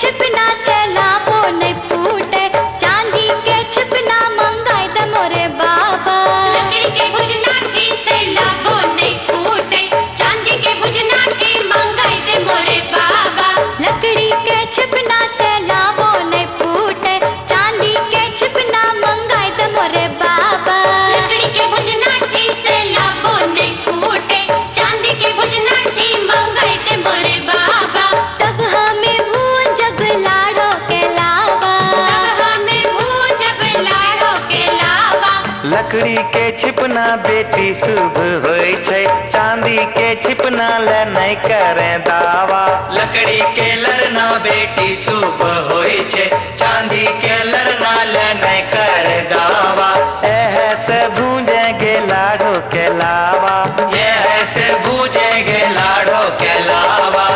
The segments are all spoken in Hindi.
छिपना से लाभो नहीं फूटे, चांदी के छिपना मंगाए दे मोरे बाबा। लकड़ी के भुजनाटी से लाभो नहीं फूटे, चांदी के भुजनाटी मंगाए दे मोरे बाबा। लकड़ी के छिपना से लाभो नहीं फूटे, चांदी के छिपना मंगाए दे मोरे बाबा। लकड़ी के भुजनाटी से लाभो नहीं फूटे, चांदी के भुजनाटी मंगाए दे मोरे बाबा। तब हमें भून जब लाड़ो के लावा, तब हमें भून जब लाड़ो के लावा। लकड़ी के छिपना बेटी शुभ होय छै, चांदी के छिपना ले नहीं करे दावा। लकड़ी के लड़ना बेटी शुभ होय छै, चांदी के लड़ना ले नहीं कर दावा। ऐसे भूंजेंगे लाड़ो के लावा, यह से भूजेंगे लाड़ो के लावा।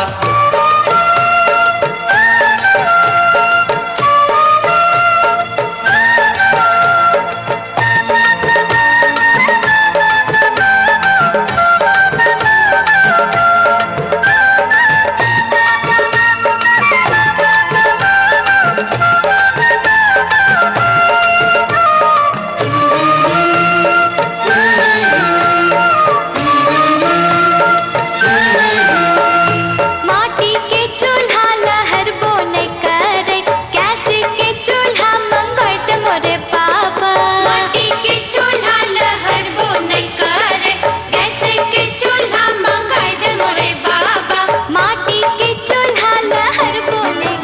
माटी के चूल्हा लहर बो नहीं करे, कैसे के चूल्हा मंगाए दे मोरे बाबा। माटी के चूल्हा लहर वो नहीं करे, कैसे के चूल्हा मंगाए दे मोरे बाबा। माटी के चूल्हा लहर बो नहीं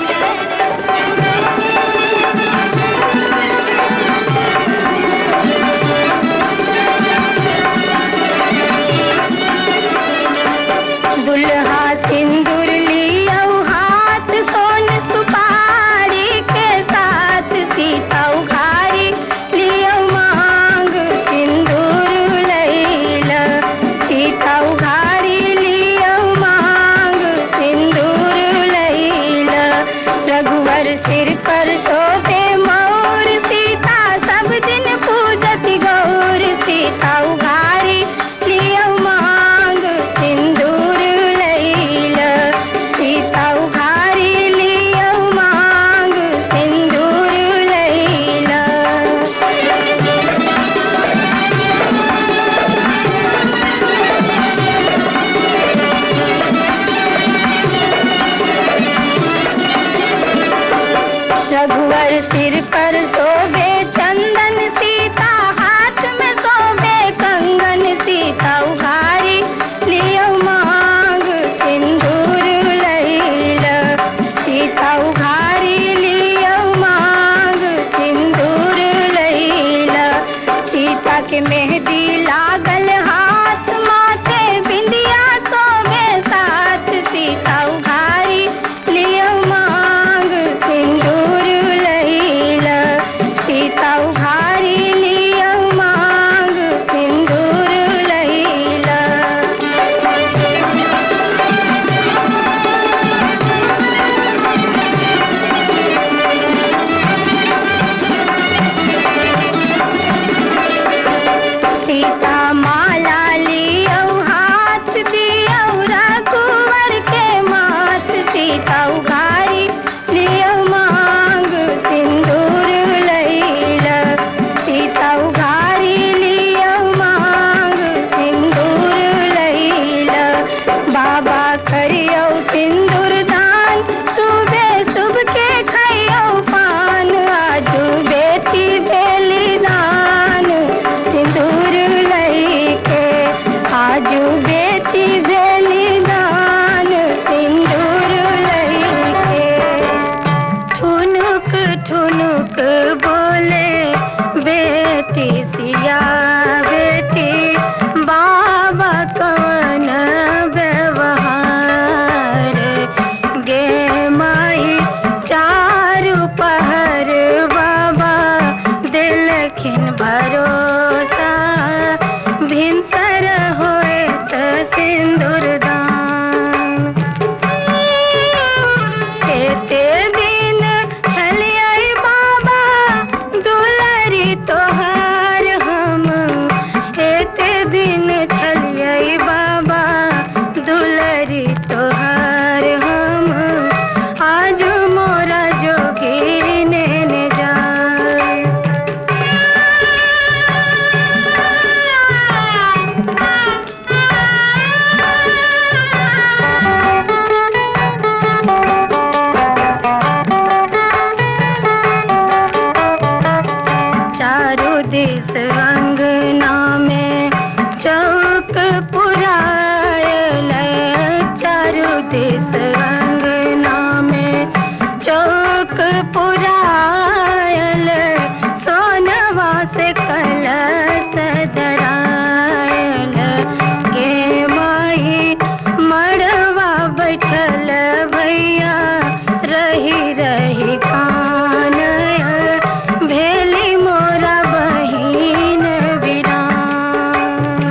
दुल्हा सिंदूर लियो हाथ, सोन सुपारी के साथ सीता उघारी लियो मांग सिंदूर लैला। सीता उघारी लियो मांग सिंदूर लैला। रघुवर सिर पर शोभे मोर, सीता सब दिन पूजति गौर। सीता उघारी लियो मांग सिंदूर लैला। सीता उघारी लियो मांग सिंदूर लैला। रघुवर सिर पर शोभे चंदन, सीता हाथ में शोभे कंगन। सीता उघारी लियो मांग सिंदूर लैला। सीता उघारी लियो मांग सिंदूर लैला। सीता के मेहंदी लागल हाथ, माथे बिंदिया शोभे साथ। सीता उघारी लियो मांग सिंदूर लैला। देश अंगना में चौक पुरायल, चारू देश अंगना में चौक पुरायल, सोनवा से कलश धरायल, गे माई मड़वा बैठल भैया रही रही कान, भेली मोरा बहिन बिरान।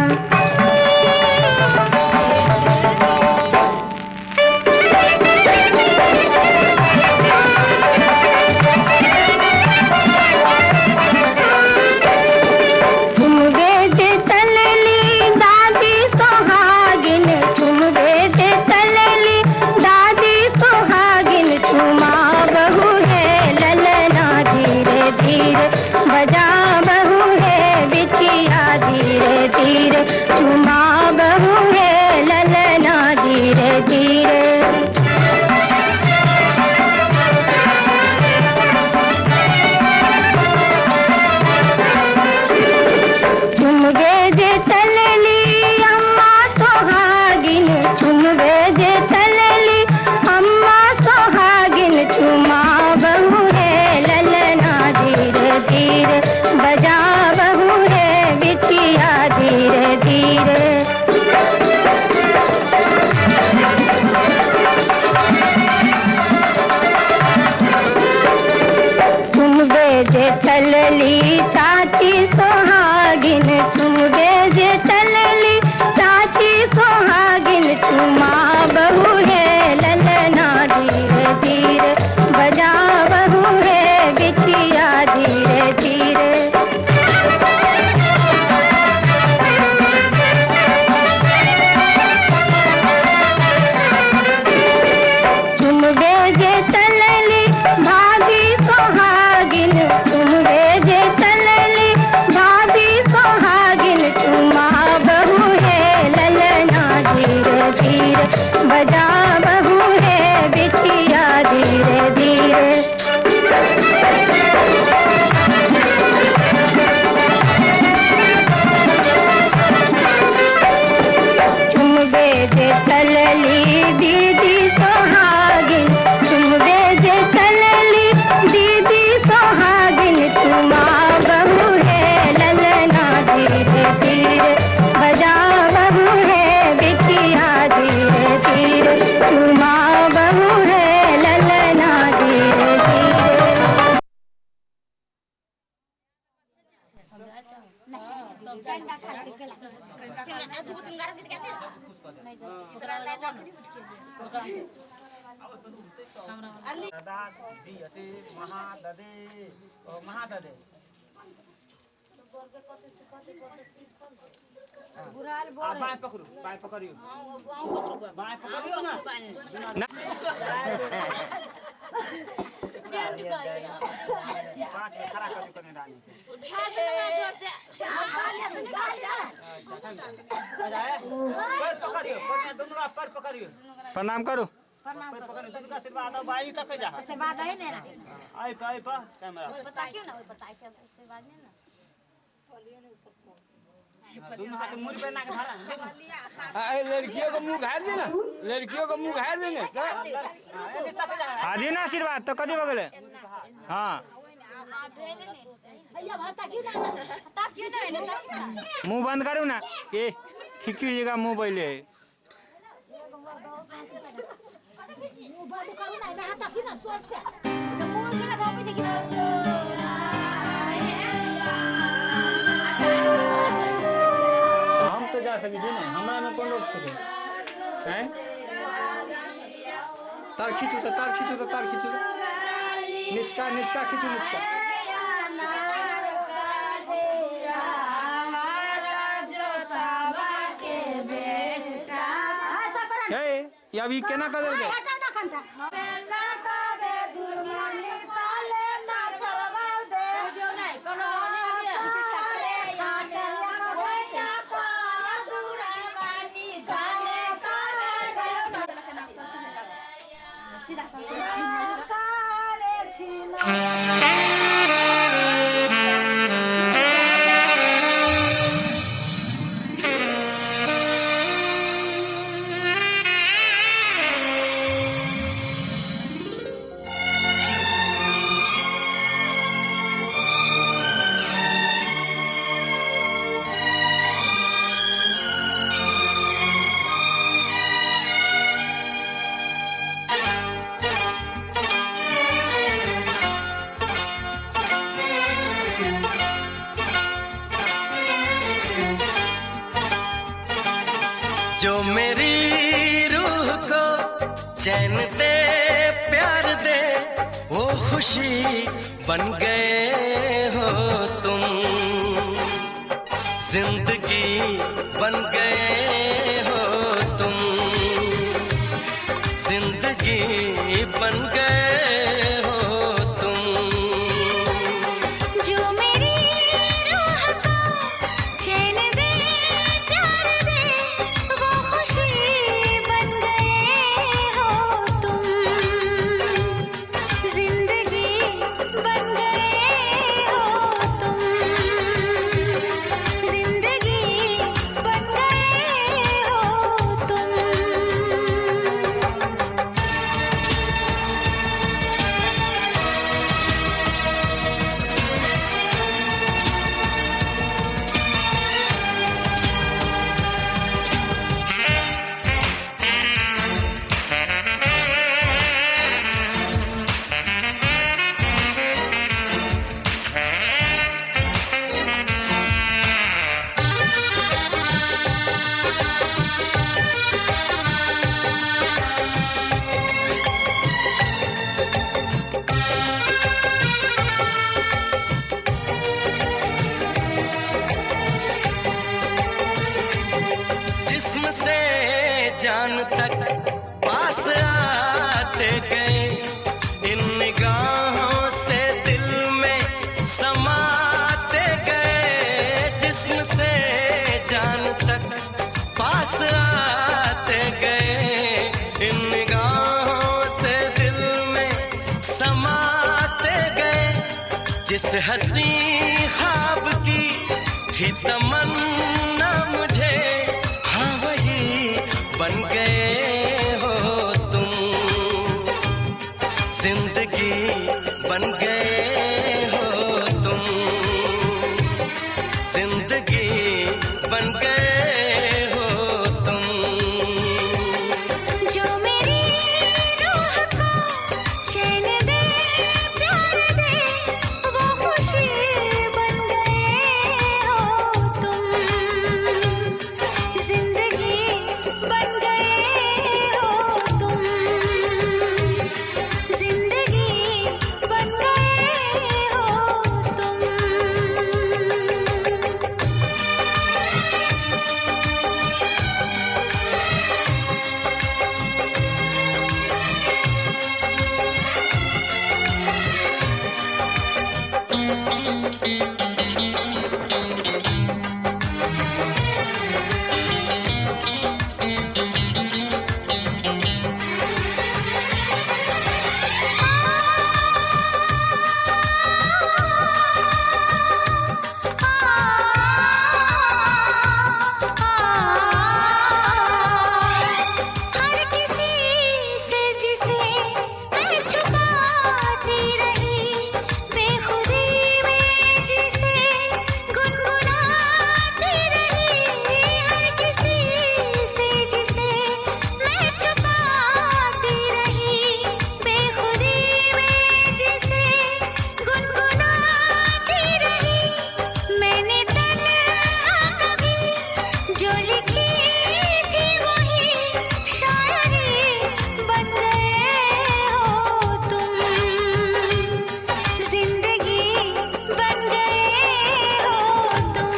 तुम वेद तलली दादी सोहागिन, तुम वेद तलली दादी सोहागिन, तुमा बहू है ललना धीरे धीरे, बजा बहू है बिछिया धीरे धीरे, तुमा बहू है ललना धीरे धीरे। तुम वेद तलली अम्मा सोहागिन, तुम वेद तलली अम्मा सोहागिन, तुमा बहू है ललना धीरे धीरे, बजा बहू है बिछिया धीरे धीरे। तुम वेद तलली चाची सोहागिन, तुम वेद तलली चाची सोहागिन, तुमा बहू है ललना धीरे धीरे, बजा बहू है बिछिया धीरे धीरे। तुम वेद तलली भाभी सोहागिन, तुम वेद तलली भाभी सोहागिन, तुमा बहू है ललना धीरे धीरे, बजा बहू है बिछिया धीरे धीरे। तुम वेद तलली दीदी सोहागिन, तुम वेद तलली दीदी सोहागिन, तुमा बहू है ललना धीरे धीरे, बजा बहू है बिछिया धीरे धीरे, तुमा बहू है ललना धीरे धीरे। बाएं पकड़ो, बाएं पकड़ियो, बाएं पकड़ियो ना। खड़ा करने डाली। पैर पकड़ियो, दोनों का पैर पकड़ियो। प्रणाम करो। पैर पकड़ियो, दोनों का आशीर्वाद और बाई कैसे जा? आशीर्वाद है ना। आई पा कैमरा। बता क्यों ना, बता क्या आशीर्वाद नहीं ना। दोनों हाथ मुंह पे ना के धारा। लड़कियों को मुंह घाट देना, लड़कियों को मुंह घाट देने आदि ना आशीर्वाद तो कदी बगले। हाँ मुंह बंद करू ना, ये खिखिएगा मुंह पहले। हम तो जा सकी नहीं, हमरा में कौन रोक सके हैं? तार खींचो तो तार खींचो तो तार खींचो तो निचका निचका खींचो निचका। ये अभी केना कर देलके? जो मेरी रूह को चैन दे प्यार दे वो खुशी बन गए हो तुम, जिंदगी बन गए हो तुम, जिंदगी बन गए हो तुम। जो मेरी रूह को चैन दे प्यार दे वो खुशी बन गए हो तुम, जिंदगी बन गए हो तुम, जिंदगी बन गए हो तुम। जिस्म से जान तक पास आते गए, इन निगाहों से दिल में समाते गए। जिस्म से जान तक पास आते गए, इन निगाहों से दिल में समाते गए। जिस हंसी ख्वाब की थी तमन्ना मुझे, हाँ वही बन गए हो तुम, जिंदगी बन गए हो तुम, जिंदगी बन गए हो तुम। जो मेरी रूह को चैन दे प्यार दे वो खुशी बन गए हो तुम, जिंदगी बन गए हो तुम, जिंदगी बन गए हो तुम। हर किसी से जिसे मैं छुपाती रही, बेखुदी में जिसे गुनगुनाती रही। हर किसी से जिसे मैं छुपाती रही, बेखुदी में जिसे गुनगुनाती रही। मैंने तन्हा कभी जो लिखी थी वही शायरी बन गए हो तुम, जिंदगी बन गए हो तुम,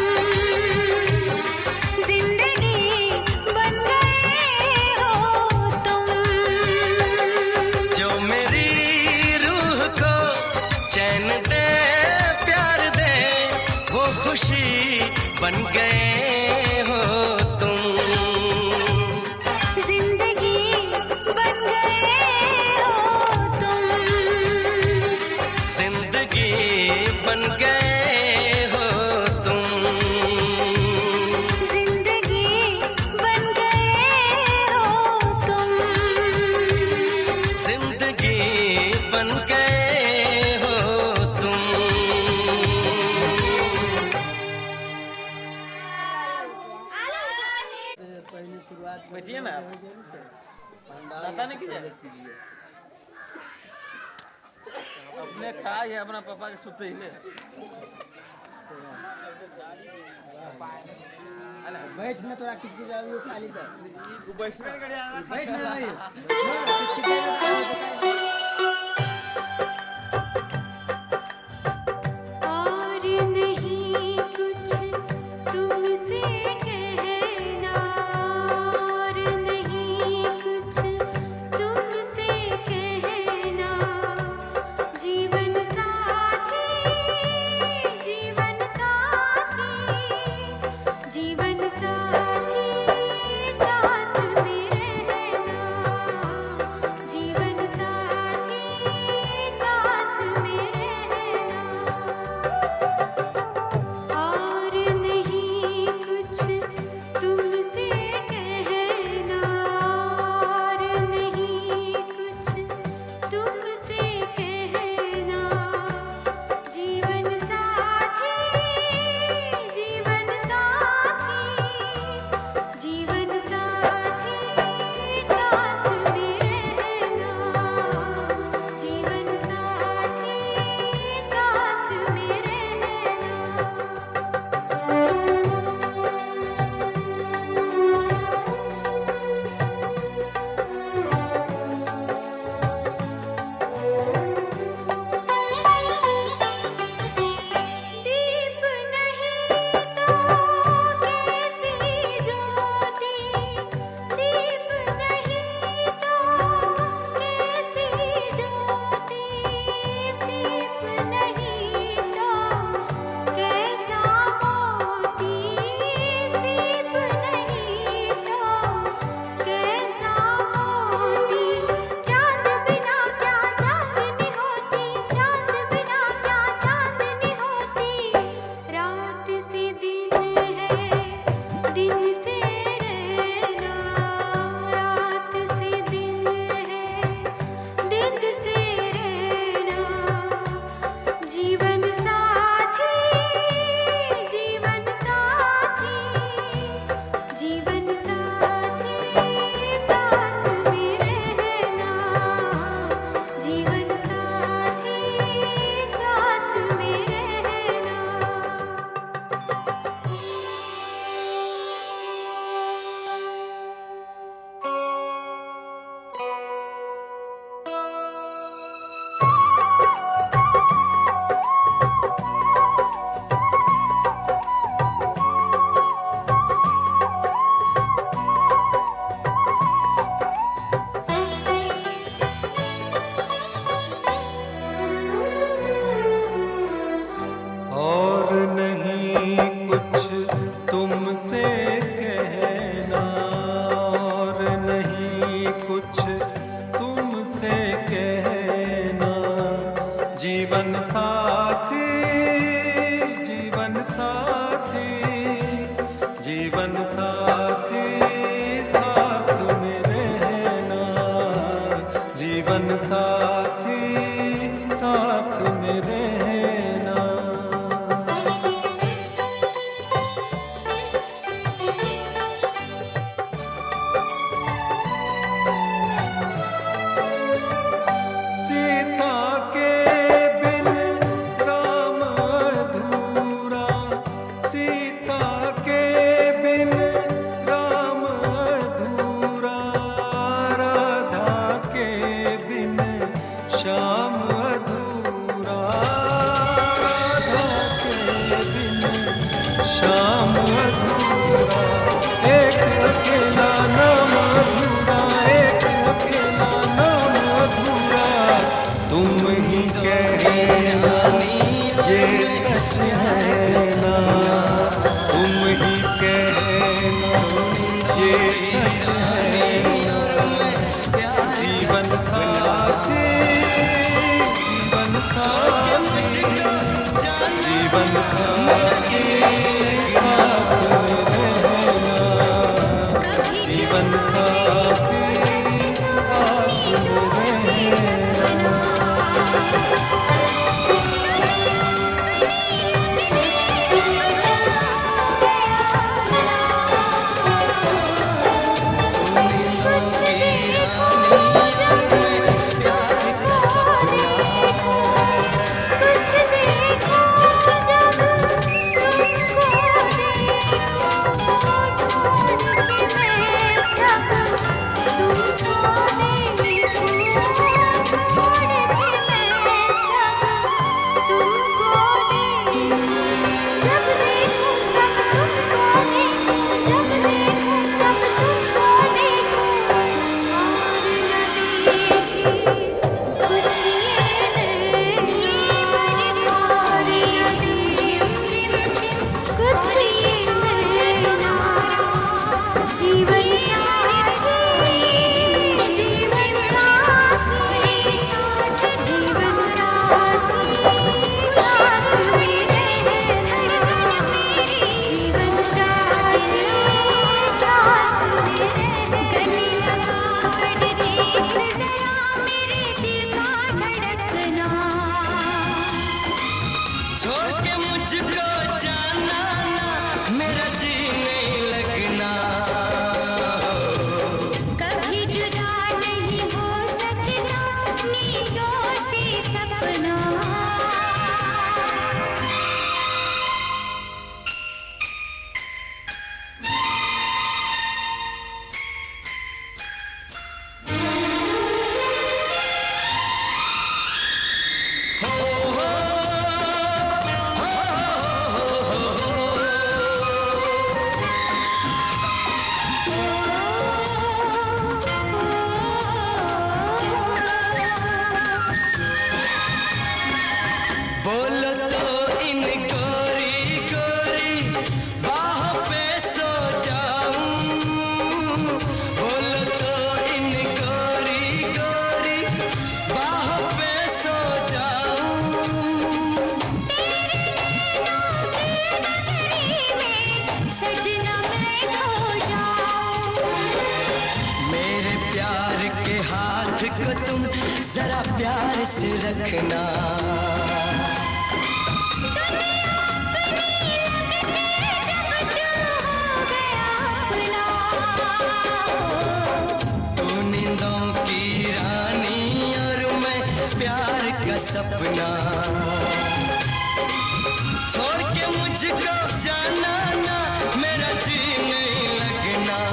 जिंदगी बन गए हो तुम। जो मेरी रूह को चैन दे प्यार दे वो खुशी बन गए हो तुम, जिंदगी बन गए हो तुम, जिंदगी बन गए हो तुम, जिंदगी बन गए हो तुम। जिंदगी बन गए हो तुम। पहली शुरुआत बैठिए ना आप। पता नहीं कीजिए अपने खा या अपना पापा के सुते ही ले बैठ ना तोरा किसी जावे खाली कर तू बैठबे नहीं करे आना बैठ ना भाई और नहीं कुछ तुमसे कहना और नहीं कुछ तुमसे कहना जीवन साथी जीवन साथी जीवन साथी साथ में रहना जीवन साथी साथ में रहना और नहीं कुछ तुमसे कहना और नहीं कुछ तुमसे कहना जीवन साथी जीवन साथी जीवन साथी साथ में रहना जीवन साथी साथ में दीप नहीं तो कैसी ज्योति दीप नहीं तो कैसी ज्योति सीप नहीं तो कैसा मोती सीप नहीं तो कैसा मोती चांद बिना क्या चांदनी होती चांद बिना क्या चांदनी होती रात से दिन है दिन से रहना रात से दिन है दिन से रहना जीवन साथी जीवन साथी जीवन साथी साथ में रहना जीवन साथी साथ में रहना और नहीं कुछ तुमसे कहना और नहीं कुछ तुमसे कहना जीवन साथी जीवन साथी जीवन साथी साथ में रहना जीवन साथी साथ में रहना सीता के बिन राम अधूरा सीता के बिन राम अधूरा राधा के बिन श्याम अधूरा राधा के बिन श्याम अधूरा एक अकेला नाम अधूरा एक अकेला नाम अधूरा तुम ही कहना ये सच है ना तुम ही कहना ये सच है ना जीवन साथी जीवन साथी जीवन साथी साथ में रहना जीवन साथी साथ में रहना रखना। तू नींदों की रानी और मैं प्यार का सपना। छोड़ के मुझको जाना ना, मेरा जी नहीं लगना।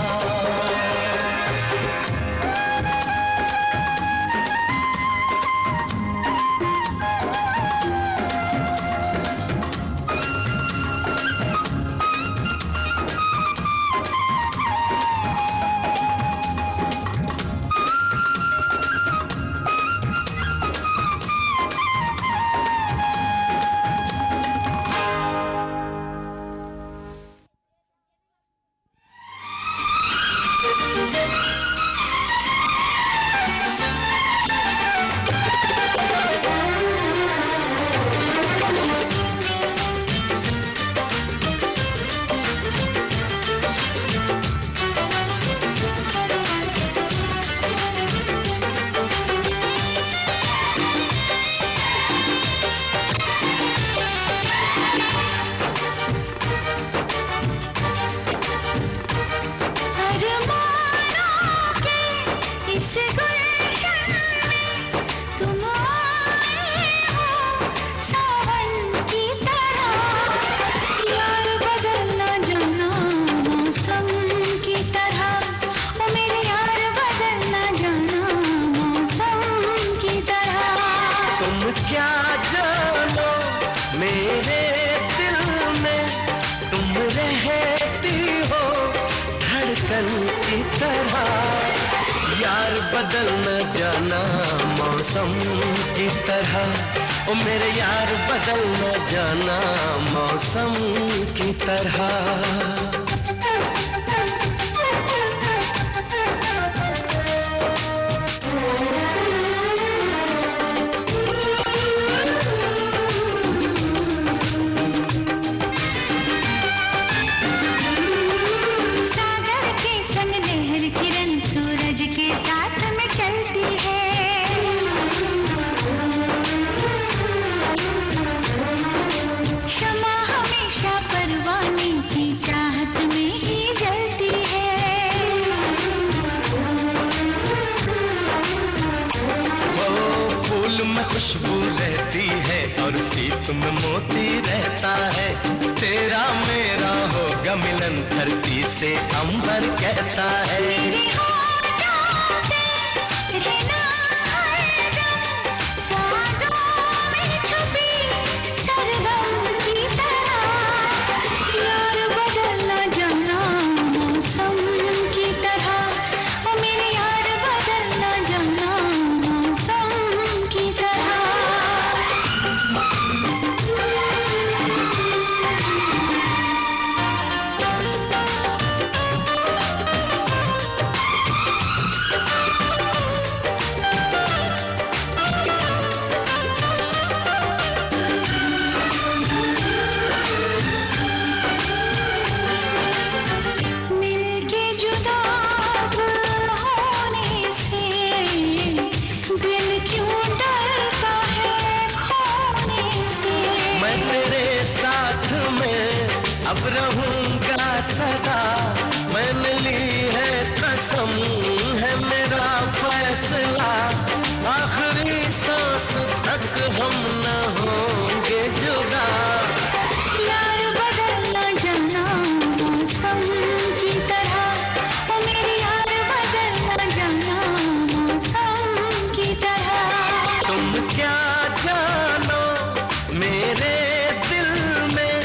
की तरह यार बदल न जाना मौसम की तरह। ओ मेरे यार बदल न जाना मौसम की तरह। खुशबू रहती है और सीप में मोती रहता है। तेरा मेरा होगा मिलन धरती से अंबर कहता है। अब रहूंगा सदा मैंने ली है कसम है मेरा फैसला। आखिरी सांस तक हम न होंगे जुदा। यार बदल न जाना मौसम की तरह। ओ मेरे यार बदल न जाना मौसम की तरह। तुम क्या जानो मेरे दिल में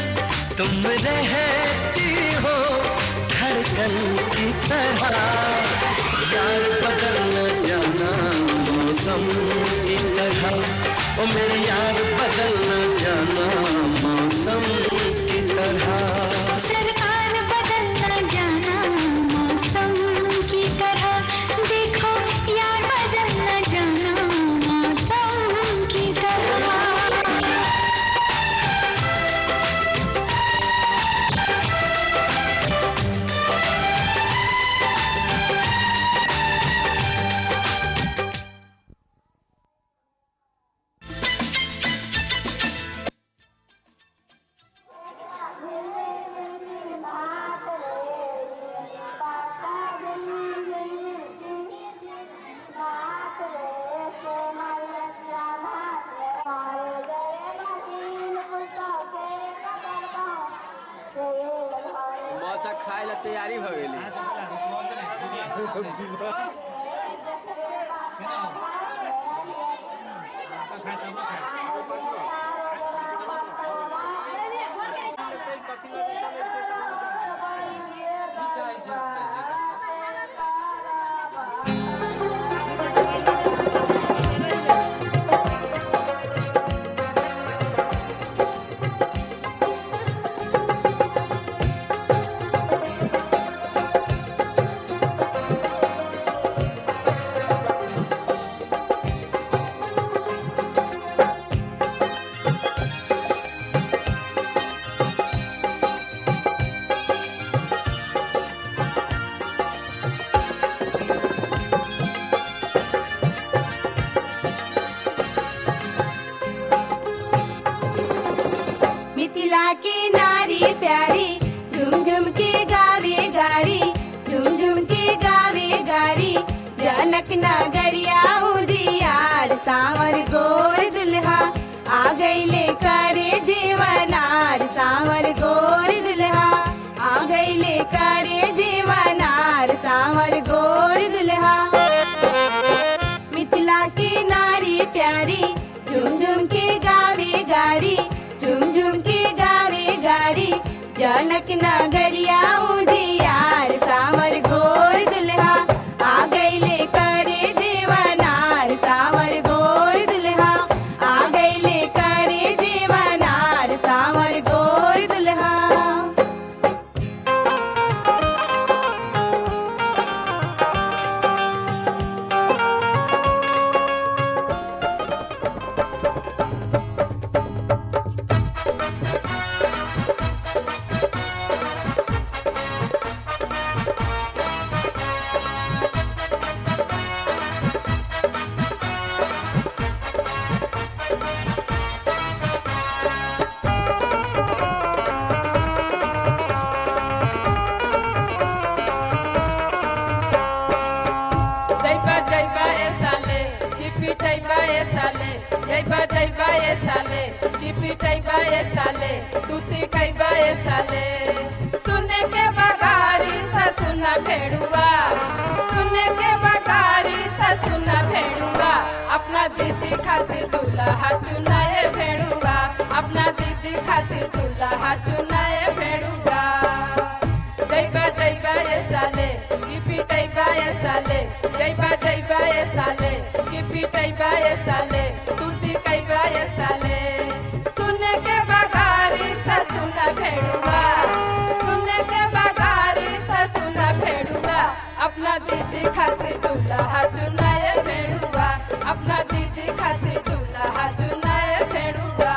तुम रहती हो धड़कन की तरह। यार बदल न जाना मौसम की तरह। ओ मेरे यार बदल न जाना मौसम की तरह। सरकार बदल न जाना मौसम की तरह। देखो यार बदल न जाना मौसम की तरह। तैयारी हो गेली। मिथिला की नारी प्यारी झुम झुम के गावे गाड़ी, झुम झुम के गावे गाड़ी। जनक नगरिया उजियार सांवर गोर दुल्हा आ गईले करे जीवनार, सांवर गोर दुल्हा आ गईले करे जीवनार, सांवर गोर दुल्हा। मिथिला की नारी प्यारी झुम झुम के गावे गाड़ी, झुम झुम के गावे गाड़ी। जनक नगरिया उजियार सांवर गोर दुल्हा आ गईले करे जीवनार, सांवर गोर दुल्हा आ गईले करे जीवनार, सांवर गोर दुल्हा। तूती कई बाए साले सुने के बगारी त सुना भेड़ुआ, सुने के बगारी त सुना भेड़ुआ। अपना दीदी खातिर दूल्हा चुनाए भेड़ुआ, अपना दीदी खातिर दूल्हा चुनाए भेड़ुआ। जैबा ये साले की पिटैबा ये साले, जैबा ये साले की पिटैबा ये साले, तूती कैबा ये साले। सुने के बगारी त सुना भेड़ुआ, सुने के बगारी त सुना भेड़ुआ। अपना दीदी खातिर दूल्हा चुनाए भेड़ुआ, अपना दीदी खातिर दूल्हा चुनाए भेड़ुआ।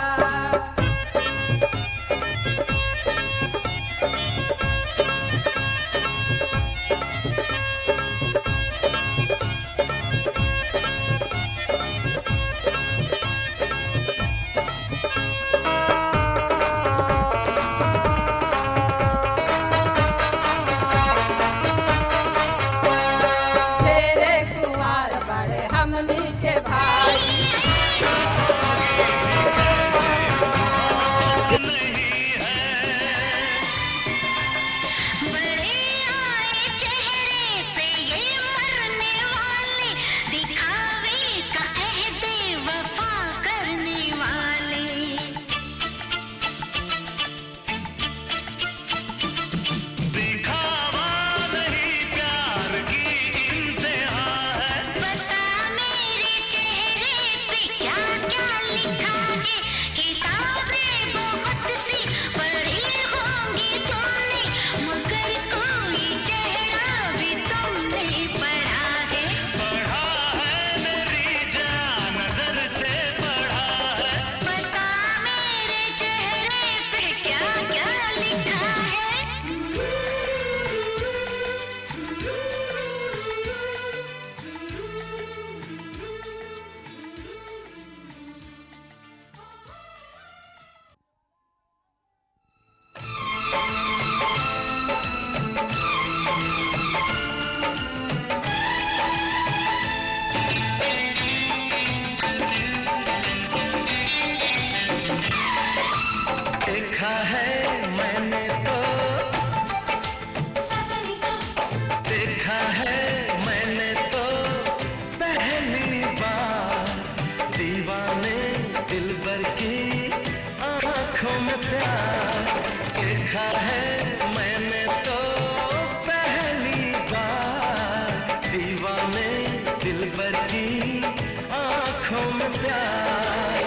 तेरे कुमार बड़े हमनी के भाई, प्यार देखा है मैंने तो पहली बार, दीवाने दिलबर की आंखों में प्यार।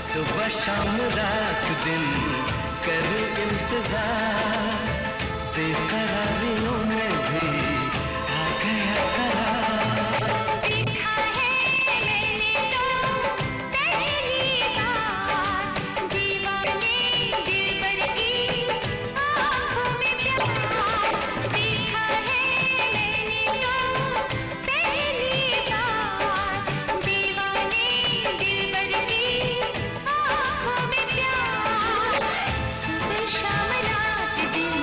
सुबह शाम रात दिन करूं इंतजार, बेकरारियों में भी आ गया करार। देखा है मैंने तो पहली बार, दीवाने दिलबर की आंखों में प्यार। देखा है मैंने तो पहली बार, दीवाने दिलबर की आंखों में प्यार। सुबह शाम रात दिन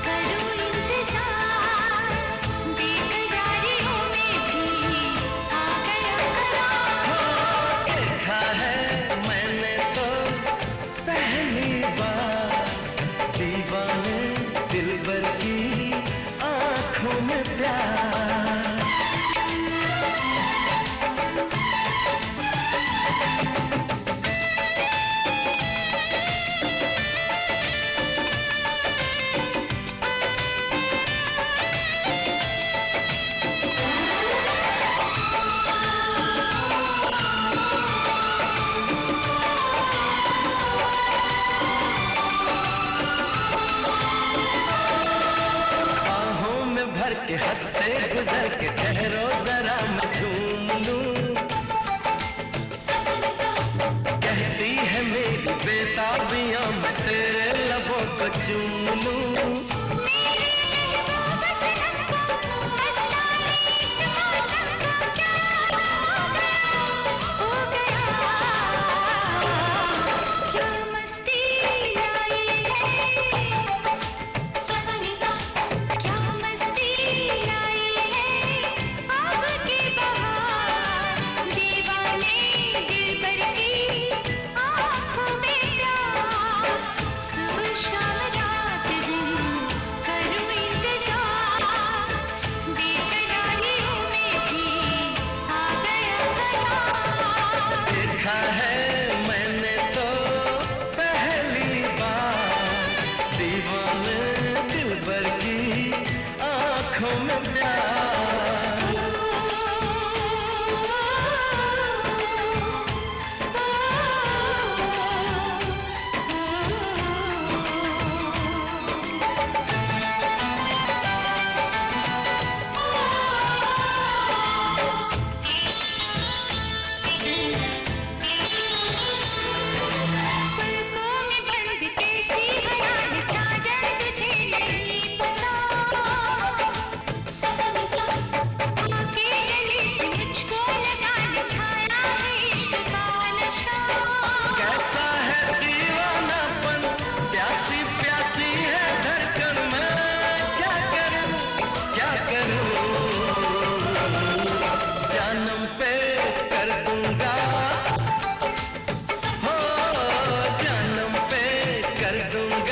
करूं इंतजार, बेकरारियों में भी आ गया करार। देखा है मैंने तो पहली बार, दीवाने दिलबर की आंखों में प्यार। बाहों में भर के हद से गुजर के ठहरो जरा मैं झूम लूं, कहती है मेरी बेताबियां मैं तेरे लबों को चूम लूं।